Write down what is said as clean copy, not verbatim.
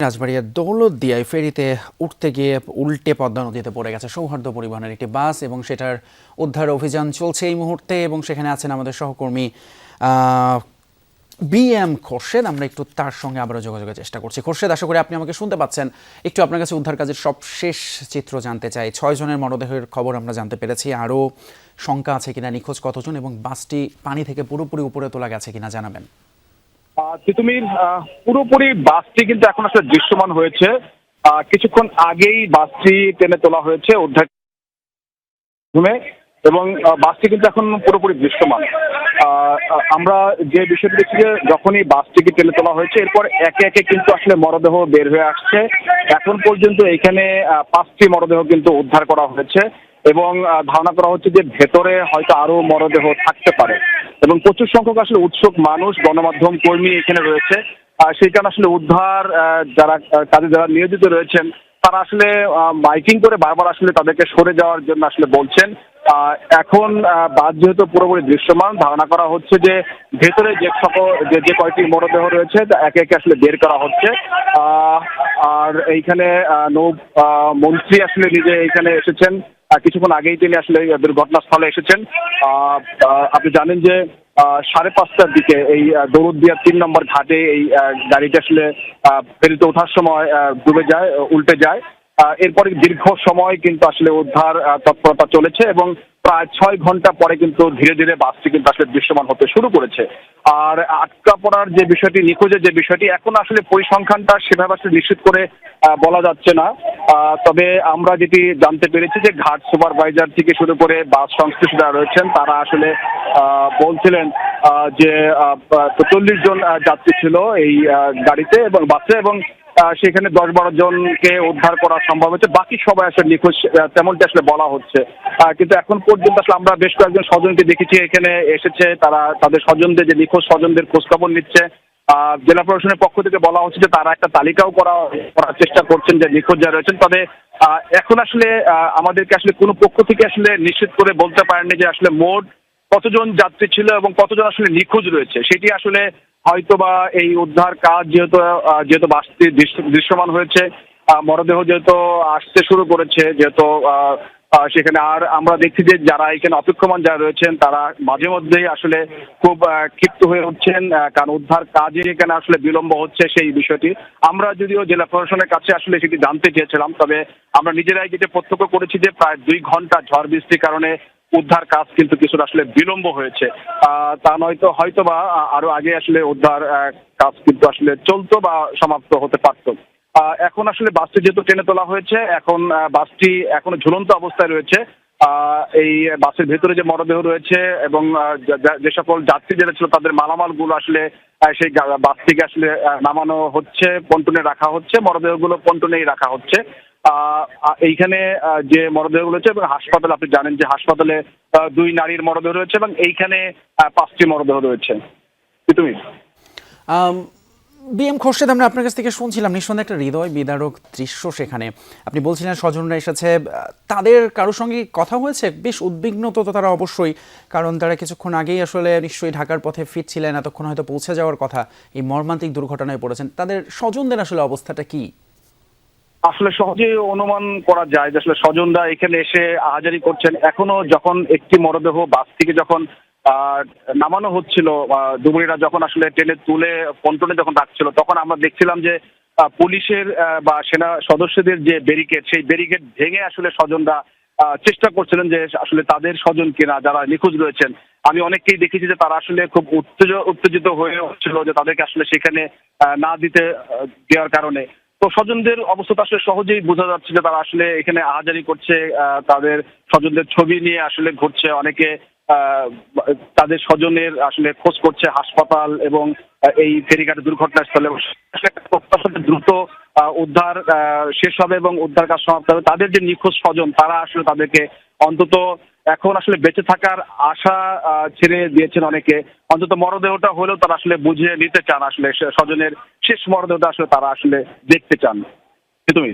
রাজবাড়িয়ার দৌলতদিয়ায় ফেরিতে উঠতে গিয়ে উল্টে পদ্মা নদীতে পড়ে গেছে সৌহার্দ্য পরিবহনের একটি বাস এবং সেটার উদ্ধার অভিযান চলছে এই মুহূর্তে এবং সেখানে আছেন আমাদের সহকর্মী বিএম খোরশেদ। আমরা একটু তার সঙ্গে আবারও যোগাযোগের চেষ্টা করছি। খোরশেদ, আশা করি আপনি আমাকে শুনতে পাচ্ছেন। একটু আপনার কাছে উদ্ধার কাজের সবশেষ চিত্র জানতে চাই। ৬ জনের মরদেহের খবর আমরা জানতে পেরেছি, আরও শঙ্কা আছে কিনা, নিখোঁজ কতজন এবং বাসটি পানি থেকে পুরোপুরি উপরে তোলা গেছে কিনা জানাবেন। তিতুমির পুরোপুরি বাসটি কিন্তু এখন আসলে দৃশ্যমান হয়েছে। কিছুক্ষণ আগেই বাসটি টেনে তোলা হয়েছে উদ্ধার এবং বাসটি কিন্তু এখন পুরোপুরি দৃশ্যমান। আমরা যে বিষয়টি দেখছি যে যখনই বাসটিকে টেনে তোলা হয়েছে এরপর একে একে কিন্তু আসলে মরদেহ বের হয়ে আসছে। এখন পর্যন্ত এখানে 5টি মরদেহ কিন্তু উদ্ধার করা হয়েছে এবং ধারণা করা হচ্ছে যে ভেতরে হয়তো আরো মরদেহ থাকতে পারে এবং প্রচুর সংখ্যক আসলে উৎসুক মানুষ, গণমাধ্যম কর্মী এখানে রয়েছে। সেই কারণে আসলে উদ্ধার যারা কাজে যারা নিয়োজিত রয়েছেন তারা আসলে মাইকিং করে বারবার আসলে তাদেরকে সরে যাওয়ার জন্য আসলে বলছেন। এখন বাস যেহেতু পুরোপুরি দৃশ্যমান, ধারণা করা হচ্ছে যে ভেতরে যে কয়টি মরদেহ রয়েছে একে একে আসলে বের করা হচ্ছে। আর এইখানে নৌ মন্ত্রী আসলে নিজে এইখানে এসেছেন, কিছুক্ষণ আগেই তিনি আসলে দুর্ঘটনাস্থলে এসেছেন। আপনি জানেন যে 5:30টার দিকে এই দৌলতদিয়া 3 নম্বর ঘাটে এই গাড়িটা আসলে ফেরিতে ওঠার সময় উল্টে যায়। এরপরে দীর্ঘ সময় কিন্তু আসলে উদ্ধার তৎপরতা চলেছে এবং প্রায় 6 ঘন্টা পরে কিন্তু ধীরে ধীরে বাসটি কিন্তু আসলে দৃশ্যমান হতে শুরু করেছে। আর আটকা পড়ার যে বিষয়টি, নিখোঁজের যে বিষয়টি, এখন আসলে পরিসংখ্যানটা সেভাবে আসলে নিশ্চিত করে বলা যাচ্ছে না। তবে আমরা যেটি জানতে পেরেছি যে ঘাট সুপারভাইজার থেকে শুরু করে বাস সংশ্লিষ্ট যারা রয়েছেন তারা আসলে বলছিলেন যে 40 জন যাত্রী ছিল এই গাড়িতে এবং বাসে এবং সেখানে 10-12 জনকে উদ্ধার করা সম্ভব হচ্ছে, বাকি সবাই আসলে নিখোঁজ তেমনটি আসলে বলা হচ্ছে। কিন্তু এখন পর্যন্ত আসলে আমরা বেশ কয়েকজন স্বজনকে দেখেছি এখানে এসেছে, তারা তাদের স্বজনদের যে নিখোঁজ স্বজনদের খোঁজখবর নিচ্ছে। জেলা প্রশাসনের পক্ষ থেকে বলা হচ্ছে যে তারা একটা তালিকাও করার চেষ্টা করছেন যে নিখোঁজ যারা রয়েছেন। তবে এখন আসলে আমাদেরকে আসলে কোনো পক্ষ থেকে আসলে নিশ্চিত করে বলতে পারেননি যে আসলে মোট কতজন যাত্রী ছিল এবং কতজন আসলে নিখোঁজ রয়েছে। সেটি আসলে হয়তোবা এই উদ্ধার কাজ যেহেতু বাসটি দৃশ্যমান হয়েছে, মরদেহ যেহেতু আসতে শুরু করেছে, যেহেতু সেখানে আর আমরা দেখছি যে যারা এখানে অপেক্ষমান যারা রয়েছেন তারা মাঝে মধ্যেই আসলে খুব ক্ষিপ্ত হয়ে উঠছেন, কারণ উদ্ধার কাজে এখানে আসলে বিলম্ব হচ্ছে সেই বিষয়টি। আমরা যদিও জেলা প্রশাসনের কাছে আসলে সেটি জানতে চেয়েছিলাম, তবে আমরা নিজেরাই যেটা প্রত্যক্ষ করেছি যে প্রায় 2 ঘন্টা ঝড় বৃষ্টির কারণে উদ্ধার কাজ কিন্তু কিছুটা আসলে বিলম্ব হয়েছে। তা নয়তো হয়তোবা আরো আগে আসলে উদ্ধার কাজ কিন্তু আসলে চলতো বা সমাপ্ত হতে পারতো। এখন আসলে বাসটি যেহেতু টেনে তোলা হয়েছে, এখন বাসটি এখনো ঝুলন্ত অবস্থায় রয়েছে। এই বাসের ভেতরে যে মরদেহ রয়েছে এবং যে সকল যাত্রী যারা ছিল তাদের মালামালগুলো আসলে সেই বাস থেকে আসলে নামানো হচ্ছে, পন্টনে রাখা হচ্ছে, মরদেহগুলো পন্টনেই রাখা হচ্ছে। এইখানে যে মরদেহগুলো রয়েছে এবং হাসপাতালে আপনি জানেন যে হাসপাতালে 2 নারীর মরদেহ রয়েছে এবং এইখানে 5টি মরদেহ রয়েছে। তুমি বিএম খোরশেদ, আমরা আপনার কাছ থেকে শুনছিলাম নিঃসন্দেহে একটা হৃদয় বিদারক দৃশ্য সেখানে। আপনি বলছিলেন স্বজনরা এসেছে, তাদের কারোর সঙ্গে কথা হয়েছে? বেশ উদ্বিগ্ন তো তারা অবশ্যই, কারণ তারা কিছুক্ষণ আগেই আসলে নিশ্চয়ই ঢাকার পথে ফিরছিলেন, এতক্ষণ হয়তো পৌঁছে যাওয়ার কথা, এই মর্মান্তিক দুর্ঘটনায় পড়েছেন। তাদের স্বজনদের আসলে অবস্থাটা কি? আসলে সহজেই অনুমান করা যায় যে আসলে স্বজনরা এখানে এসে আহাজারি করছেন। এখনো যখন একটি মরদেহ বাস থেকে যখন নামানো হচ্ছিল, ডুবুরিরা যখন আসলে টেনে তুলে পন্টনে যখন রাখছিল, তখন আমরা দেখছিলাম যে পুলিশের বা সেনা সদস্যদের যে ব্যারিকেড, সেই ব্যারিকেড ভেঙে আসলে স্বজনরা চেষ্টা করছিলেন যে আসলে তাদের স্বজন কিনা যারা নিখোঁজ রয়েছেন। আমি অনেককেই দেখেছি যে তারা আসলে খুব উত্তেজিত হয়ে হচ্ছিল যে তাদেরকে আসলে সেখানে না দেওয়ার কারণে। তো স্বজনদের অবস্থা আসলে সহজেই বোঝা যাচ্ছে যে তারা আসলে এখানে আহাজারি করছে, তাদের স্বজনদের ছবি নিয়ে আসলে ঘুরছে, অনেকে তাদের স্বজনের আসলে খোঁজ করছে হাসপাতাল এবং এই ফেরিঘাটের দুর্ঘটনাস্থলে। প্রত্যাশাতে দ্রুত উদ্ধার শেষ হবে এবং উদ্ধার কাজ সমাপ্ত হবে। তাদের যে নিখোঁজ স্বজন তারা আসলে তাদেরকে অন্তত এখন আসলে বেঁচে থাকার আশা ছেড়ে দিয়েছেন অনেকে। অন্তত মরদেহটা হলেও তারা আসলে বুঝে নিতে চান, আসলে স্বজনের শেষ মরদেহটা আসলে তারা আসলে দেখতে চান। তুমি